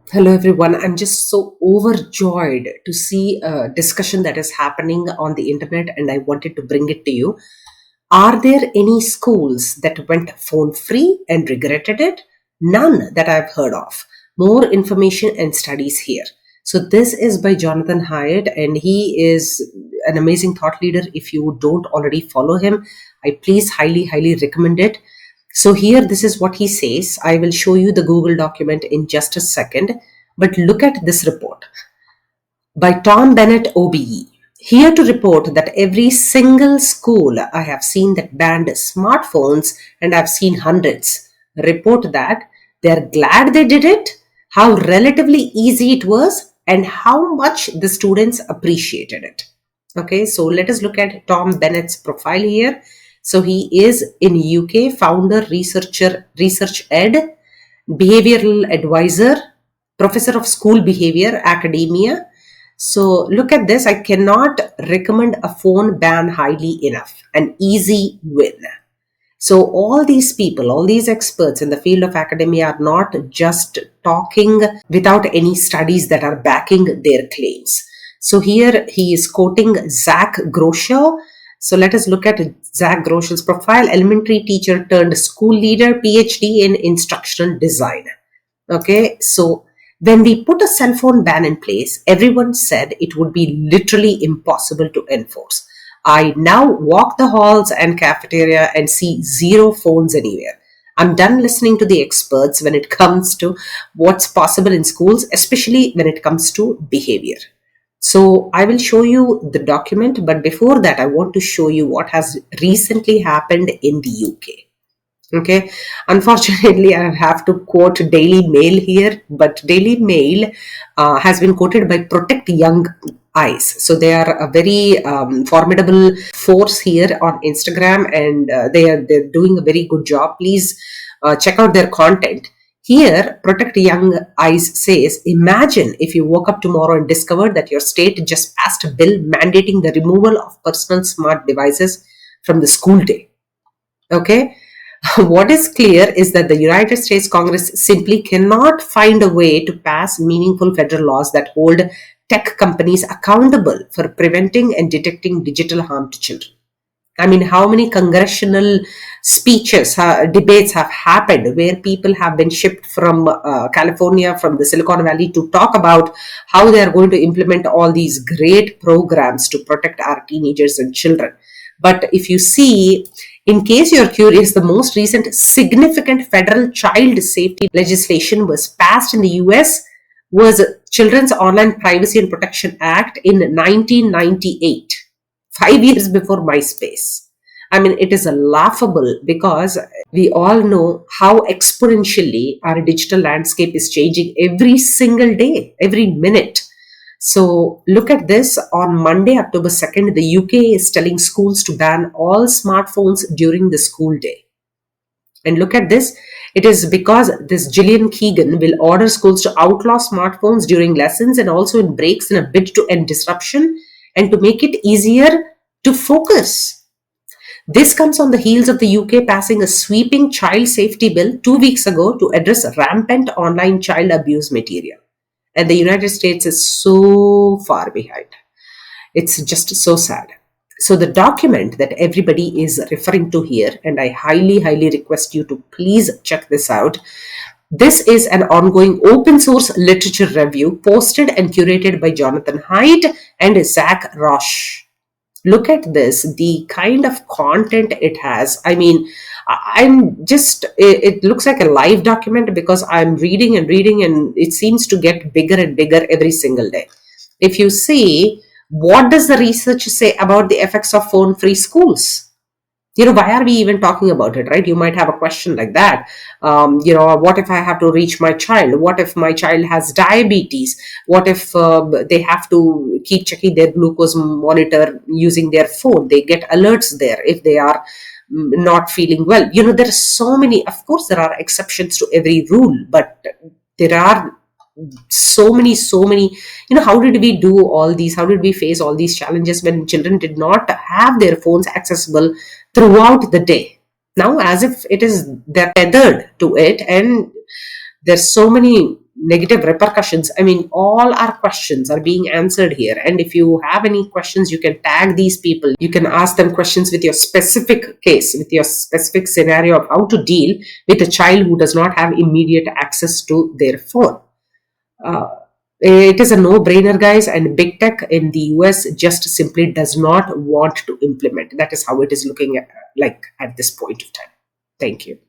Hello, everyone. I'm just so overjoyed to see a discussion that is happening on the internet, and I wanted to bring it to you. Are there any schools that went phone free and regretted it? None that I've heard of. More information and studies here. So, this is by Jonathan Hyatt, and he is an amazing thought leader. If you don't already follow him, I please highly recommend it. So here, this is what he says. I will show you the Google document in just a second. But look at this report by Tom Bennett, OBE. Here to report that every single school I have seen that banned smartphones, and I've seen hundreds, report that they're glad they did it, how relatively easy it was, and how much the students appreciated it. Okay, so let us look at Tom Bennett's profile here. So he is in UK, founder, researcher, research ed, behavioral advisor, professor of school behavior, academia. So look at this. I cannot recommend a phone ban highly enough. An easy win. So all these people, all these experts in the field of academia are not just talking without any studies that are backing their claims. So here he is quoting Zach Groschel. So let us look at Zach Groschel's profile. Elementary teacher turned school leader, PhD in instructional design. Okay, so when we put a cell phone ban in place, everyone said it would be literally impossible to enforce. I now walk the halls and cafeteria and see zero phones anywhere. I'm done listening to the experts when it comes to what's possible in schools, especially when it comes to behavior. So I will show you the document, but before that, I want to show you what has recently happened in the UK. Okay, unfortunately, I have to quote Daily Mail here, but Daily Mail has been quoted by Protect Young Eyes. So they are a very formidable force here on Instagram, and they're doing a very good job. Please check out their content. Here, Protect Young Eyes says, imagine if you woke up tomorrow and discovered that your state just passed a bill mandating the removal of personal smart devices from the school day. Okay, what is clear is that the United States Congress simply cannot find a way to pass meaningful federal laws that hold tech companies accountable for preventing and detecting digital harm to children. I mean, how many congressional speeches, debates have happened where people have been shipped from California, from the Silicon Valley to talk about how they are going to implement all these great programs to protect our teenagers and children. But if you see, in case you're curious, the most recent significant federal child safety legislation was passed in the US was Children's Online Privacy and Protection Act in 1998, 5 years before MySpace. I mean, it is laughable because we all know how exponentially our digital landscape is changing every single day, every minute. So look at this. On Monday, October 2nd, the UK is telling schools to ban all smartphones during the school day. And look at this. It is because this Gillian Keegan will order schools to outlaw smartphones during lessons and also in breaks in a bid to end disruption and to make it easier to focus. This comes on the heels of the UK passing a sweeping child safety bill 2 weeks ago to address rampant online child abuse material. And the United States is so far behind. It's just so sad. So the document that everybody is referring to here, and I highly request you to please check this out. This is an ongoing open source literature review posted and curated by Jonathan Haidt and Zach Roche. Look at this, the kind of content it has. I mean, I'm just, it looks like a live document because I'm reading and it seems to get bigger and bigger every single day. If you see, what does the research say about the effects of phone free schools? Why are we even talking about it, right? You might have a question like that. What if I have to reach my child? What if my child has diabetes? What if they have to keep checking their glucose monitor using their phone? They get alerts there if they are not feeling well. There are so many, of course, there are exceptions to every rule, but there are so many. How did we do all these? How did we face all these challenges when children did not have their phones accessible throughout the day? Now, as if they're tethered to it, and there's so many negative repercussions. I mean, all our questions are being answered here. And if you have any questions, you can tag these people. You can ask them questions with your specific case, with your specific scenario of how to deal with a child who does not have immediate access to their phone. Uh, it is a no-brainer, guys, and big tech in the US just simply does not want to implement. That is how it is looking at, like, at this point of time. Thank you.